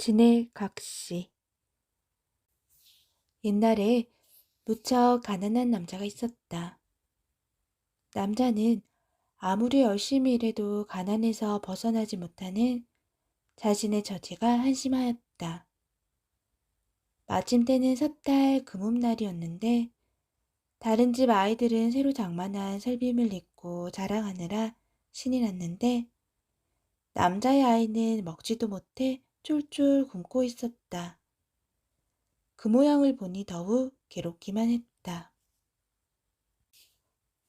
진해 각시. 옛날에 무척 가난한 남자가 있었다. 남자는 아무리 열심히 일해도 가난에서 벗어나지 못하는 자신의 처지가 한심하였다. 마침 때는 섣달 금음날이었는데 다른 집 아이들은 새로 장만한 설빔을 입고 자랑하느라 신이 났는데 남자의 아이는 먹지도 못해 쫄쫄 굶고 있었다. 그 모양을 보니 더욱 괴롭기만 했다.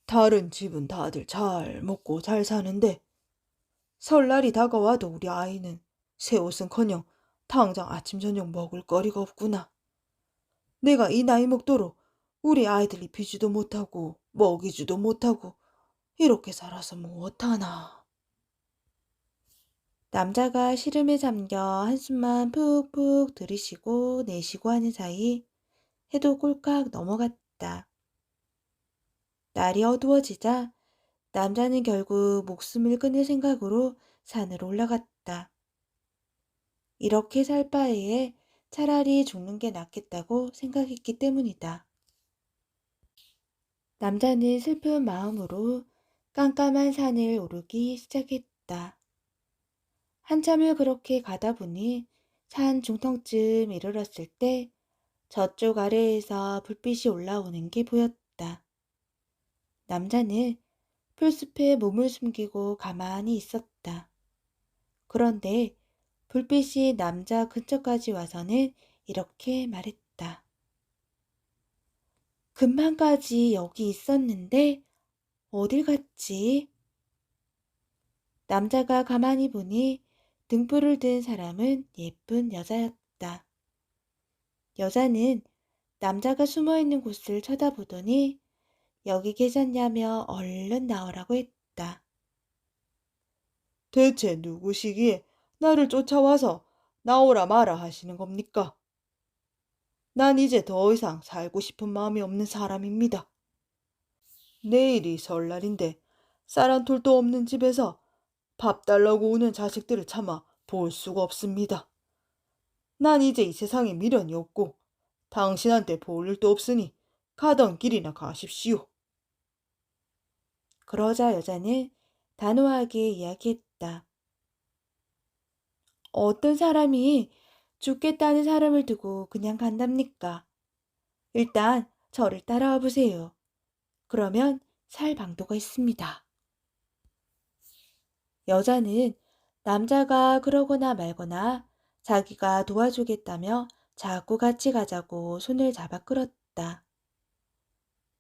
다른 집은 다들 잘 먹고 잘 사는데 설날이 다가와도 우리 아이는 새 옷은커녕 당장 아침 저녁 먹을 거리가 없구나. 내가 이 나이 먹도록 우리 아이들 입히지도 못하고 먹이지도 못하고 이렇게 살아서 못하나. 남자가 시름에 잠겨 한숨만 푹푹 들이쉬고 내쉬고 하는 사이 해도 꼴깍 넘어갔다. 날이 어두워지자 남자는 결국 목숨을 끊을 생각으로 산으로 올라갔다. 이렇게 살 바에 차라리 죽는 게 낫겠다고 생각했기 때문이다. 남자는 슬픈 마음으로 깜깜한 산을 오르기 시작했다. 한참을 그렇게 가다 보니 산 중턱쯤 이르렀을 때 저쪽 아래에서 불빛이 올라오는 게 보였다. 남자는 풀숲에 몸을 숨기고 가만히 있었다. 그런데 불빛이 남자 근처까지 와서는 이렇게 말했다. 금방까지 여기 있었는데 어딜 갔지? 남자가 가만히 보니 등불을 든 사람은 예쁜 여자였다. 여자는 남자가 숨어있는 곳을 쳐다보더니 여기 계셨냐며 얼른 나오라고 했다. 대체 누구시기에 나를 쫓아와서 나오라 마라 하시는 겁니까? 난 이제 더 이상 살고 싶은 마음이 없는 사람입니다. 내일이 설날인데 쌀 한 톨도 없는 집에서 밥 달라고 오는 자식들을 차마 볼 수가 없습니다. 난 이제 이 세상에 미련이 없고 당신한테 볼 일도 없으니 가던 길이나 가십시오. 그러자 여자는 단호하게 이야기했다. 어떤 사람이 죽겠다는 사람을 두고 그냥 간답니까? 일단 저를 따라와 보세요. 그러면 살 방도가 있습니다. 여자는 남자가 그러거나 말거나 자기가 도와주겠다며 자꾸 같이 가자고 손을 잡아 끌었다.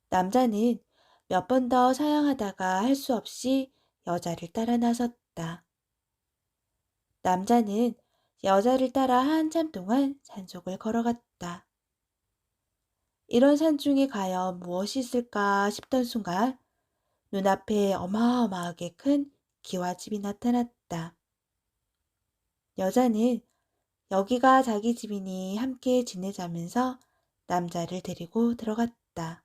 남자는 몇 번 더 사양하다가 할 수 없이 여자를 따라 나섰다. 남자는 여자를 따라 한참 동안 산속을 걸어갔다. 이런 산 중에 과연 무엇이 있을까 싶던 순간 눈앞에 어마어마하게 큰 기와집이 나타났다. 여자는 여기가 자기 집이니 함께 지내자면서 남자를 데리고 들어갔다.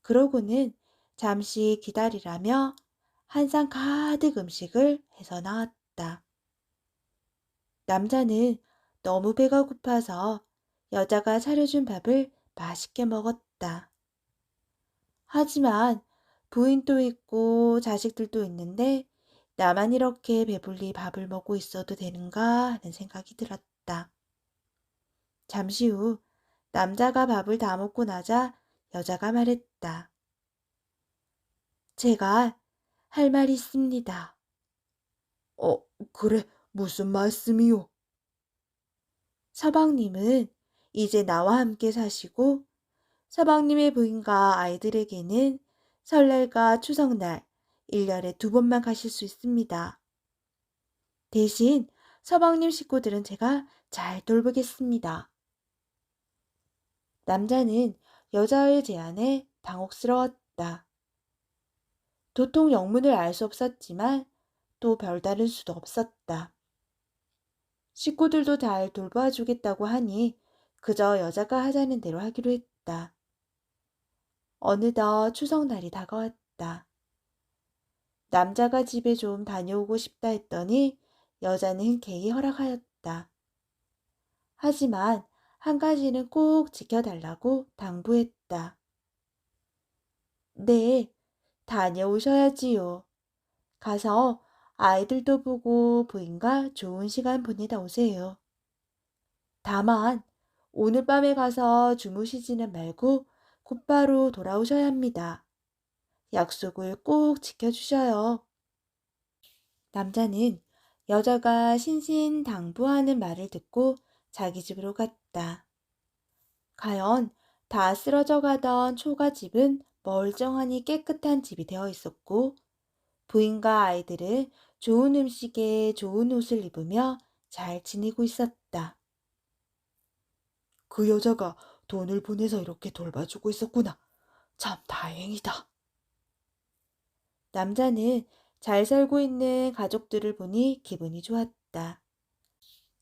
그러고는 잠시 기다리라며 한 상 가득 음식을 해서 나왔다. 남자는 너무 배가 고파서 여자가 차려준 밥을 맛있게 먹었다. 하지만 부인도 있고 자식들도 있는데 나만 이렇게 배불리 밥을 먹고 있어도 되는가 하는 생각이 들었다. 잠시 후 남자가 밥을 다 먹고 나자 여자가 말했다. 제가 할 말이 있습니다. 그래, 무슨 말씀이요? 서방님은 이제 나와 함께 사시고 서방님의 부인과 아이들에게는 설날과 추석날 1년에 2번만 가실 수 있습니다. 대신 서방님 식구들은 제가 잘 돌보겠습니다. 남자는 여자의 제안에 당혹스러웠다. 도통 영문을 알 수 없었지만 또 별다른 수도 없었다. 식구들도 잘 돌봐주겠다고 하니 그저 여자가 하자는 대로 하기로 했다. 어느덧 추석날이 다가왔다. 남자가 집에 좀 다녀오고 싶다 했더니 여자는 흔쾌히 허락하였다. 하지만 한 가지는 꼭 지켜달라고 당부했다. 네, 다녀오셔야지요. 가서 아이들도 보고 부인과 좋은 시간 보내다 오세요. 다만 오늘 밤에 가서 주무시지는 말고 곧바로 돌아오셔야 합니다. 약속을 꼭 지켜주셔요. 남자는 여자가 신신당부하는 말을 듣고 자기 집으로 갔다. 과연 다 쓰러져 가던 초가집은 멀쩡하니 깨끗한 집이 되어 있었고 부인과 아이들은 좋은 음식에 좋은 옷을 입으며 잘 지내고 있었다. 그 여자가 돈을 보내서 이렇게 돌봐주고 있었구나. 참 다행이다. 남자는 잘 살고 있는 가족들을 보니 기분이 좋았다.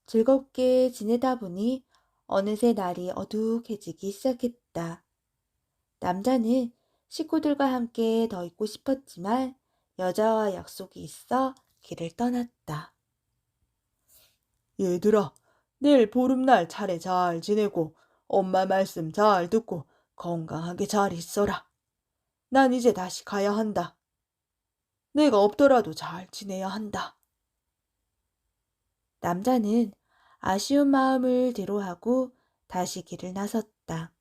즐겁게 지내다 보니 어느새 날이 어둑해지기 시작했다. 남자는 식구들과 함께 더 있고 싶었지만 여자와 약속이 있어 길을 떠났다. 얘들아, 내일 보름날 차례 잘 지내고 엄마 말씀 잘 듣고 건강하게 잘 있어라. 난 이제 다시 가야 한다. 내가 없더라도 잘 지내야 한다. 남자는 아쉬운 마음을 뒤로하고 다시 길을 나섰다.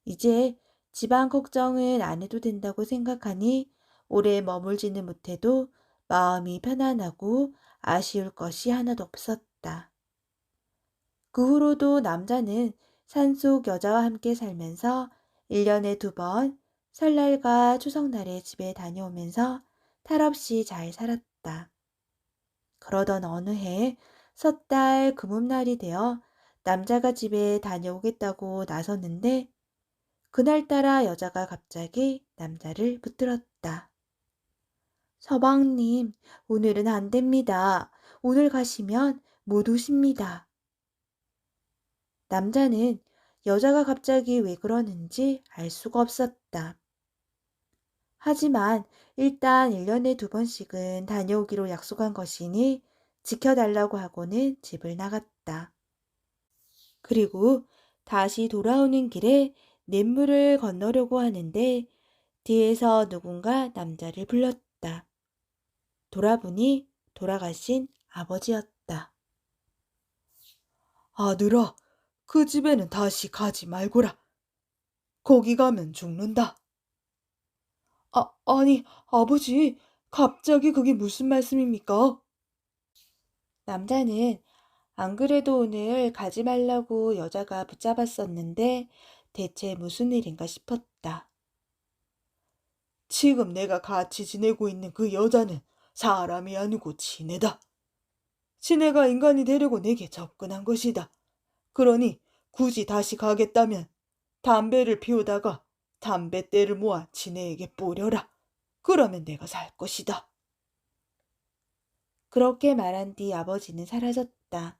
이제 집안 걱정은 안 해도 된다고 생각하니 오래 머물지는 못해도 마음이 편안하고 아쉬울 것이 하나도 없었다. 그 후로도 남자는 산속 여자와 함께 살면서 1년에 2번 설날과 추석날에 집에 다녀오면서 탈없이 잘 살았다. 그러던 어느 해 섣달 금음날이 되어 남자가 집에 다녀오겠다고 나섰는데 그날따라 여자가 갑자기 남자를 붙들었다. 서방님, 오늘은 안 됩니다. 오늘 가시면 못 오십니다. 남자는 여자가 갑자기 왜 그러는지 알 수가 없었다. 하지만 일단 1년에 2번씩은 다녀오기로 약속한 것이니 지켜달라고 하고는 집을 나갔다. 그리고 다시 돌아오는 길에 냇물을 건너려고 하는데 뒤에서 누군가 남자를 불렀다. 돌아보니 돌아가신 아버지였다. 아들아, 그 집에는 다시 가지 말거라. 거기 가면 죽는다. 아니, 아버지, 갑자기 그게 무슨 말씀입니까? 남자는 안 그래도 오늘 가지 말라고 여자가 붙잡았었는데 대체 무슨 일인가 싶었다. 지금 내가 같이 지내고 있는 그 여자는 사람이 아니고 지네다. 지네가 인간이 되려고 내게 접근한 것이다. 그러니 굳이 다시 가겠다면 담배를 피우다가 담뱃대를 모아 지네에게 뿌려라. 그러면 내가 살 것이다. 그렇게 말한 뒤 아버지는 사라졌다.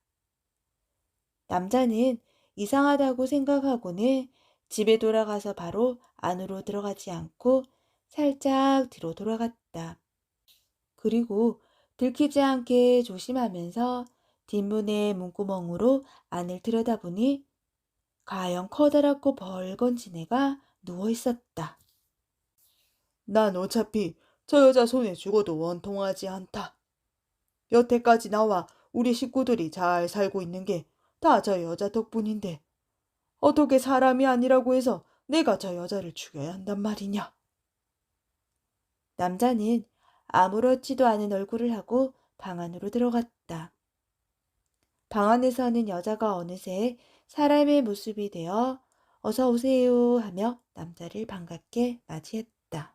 남자는 이상하다고 생각하고는 집에 돌아가서 바로 안으로 들어가지 않고 살짝 뒤로 돌아갔다. 그리고 들키지 않게 조심하면서 뒷문의 문구멍으로 안을 들여다보니 과연 커다랗고 벌건 지네가 누워 있었다. 난 어차피 저 여자 손에 죽어도 원통하지 않다. 여태까지 나와 우리 식구들이 잘 살고 있는 게 다 저 여자 덕분인데 어떻게 사람이 아니라고 해서 내가 저 여자를 죽여야 한단 말이냐? 남자는 아무렇지도 않은 얼굴을 하고 방 안으로 들어갔다. 방 안에서는 여자가 어느새 사람의 모습이 되어 어서 오세요 하며 남자를 반갑게 맞이했다.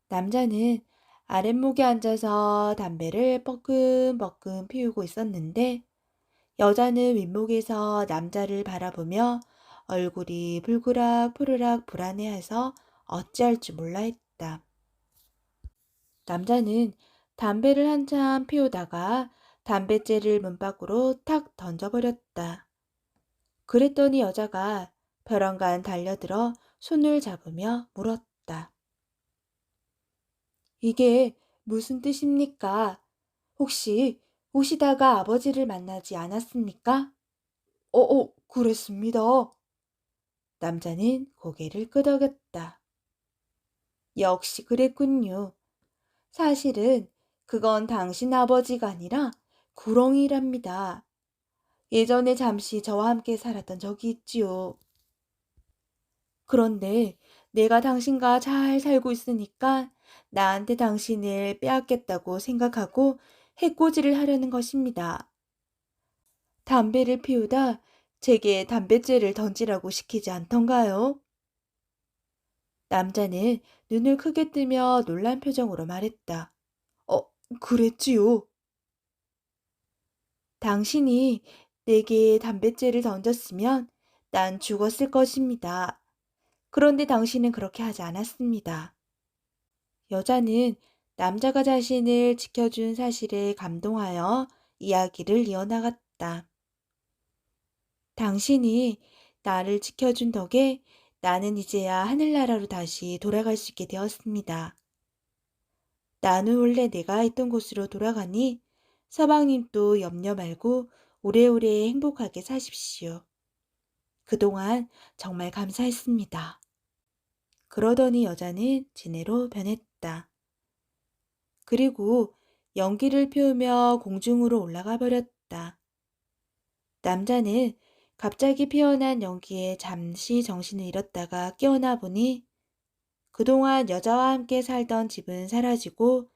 남자는 아랫목에 앉아서 담배를 뻐끔뻐끔 피우고 있었는데 여자는 윗목에서 남자를 바라보며 얼굴이 불그락 푸르락 불안해해서 어찌할 줄 몰라 했다. 남자는 담배를 한참 피우다가 담뱃재를 문 밖으로 탁 던져버렸다. 그랬더니 여자가 벼랑간 달려들어 손을 잡으며 물었다. 이게 무슨 뜻입니까? 혹시 오시다가 아버지를 만나지 않았습니까? 그랬습니다. 남자는 고개를 끄덕였다. 역시 그랬군요. 사실은 그건 당신 아버지가 아니라 구렁이랍니다. 예전에 잠시 저와 함께 살았던 적이 있지요. 그런데 내가 당신과 잘 살고 있으니까 나한테 당신을 빼앗겠다고 생각하고 해코지를 하려는 것입니다. 담배를 피우다 제게 담뱃재를 던지라고 시키지 않던가요? 남자는 눈을 크게 뜨며 놀란 표정으로 말했다. 어, 그랬지요. 당신이 내게 담뱃재를 던졌으면 난 죽었을 것입니다. 그런데 당신은 그렇게 하지 않았습니다. 여자는 남자가 자신을 지켜준 사실에 감동하여 이야기를 이어나갔다. 당신이 나를 지켜준 덕에 나는 이제야 하늘나라로 다시 돌아갈 수 있게 되었습니다. 나는 원래 내가 있던 곳으로 돌아가니 서방님도 염려 말고 오래오래 행복하게 사십시오. 그동안 정말 감사했습니다. 그러더니 여자는 진해로 변했다. 그리고 연기를 피우며 공중으로 올라가 버렸다. 남자는 갑자기 피어난 연기에 잠시 정신을 잃었다가 깨어나 보니 그동안 여자와 함께 살던 집은 사라지고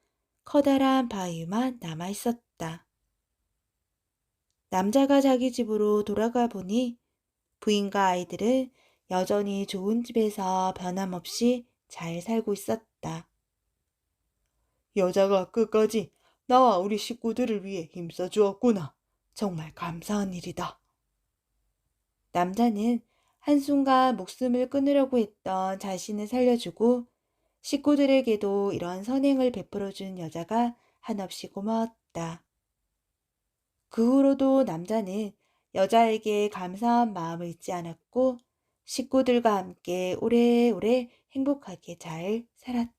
커다란 바위만 남아 있었다. 남자가 자기 집으로 돌아가 보니 부인과 아이들은 여전히 좋은 집에서 변함없이 잘 살고 있었다. 여자가 끝까지 나와 우리 식구들을 위해 힘써 주었구나. 정말 감사한 일이다. 남자는 한순간 목숨을 끊으려고 했던 자신을 살려주고 식구들에게도 이런 선행을 베풀어준 여자가 한없이 고마웠다. 그 후로도 남자는 여자에게 감사한 마음을 잊지 않았고 식구들과 함께 오래오래 행복하게 잘 살았다.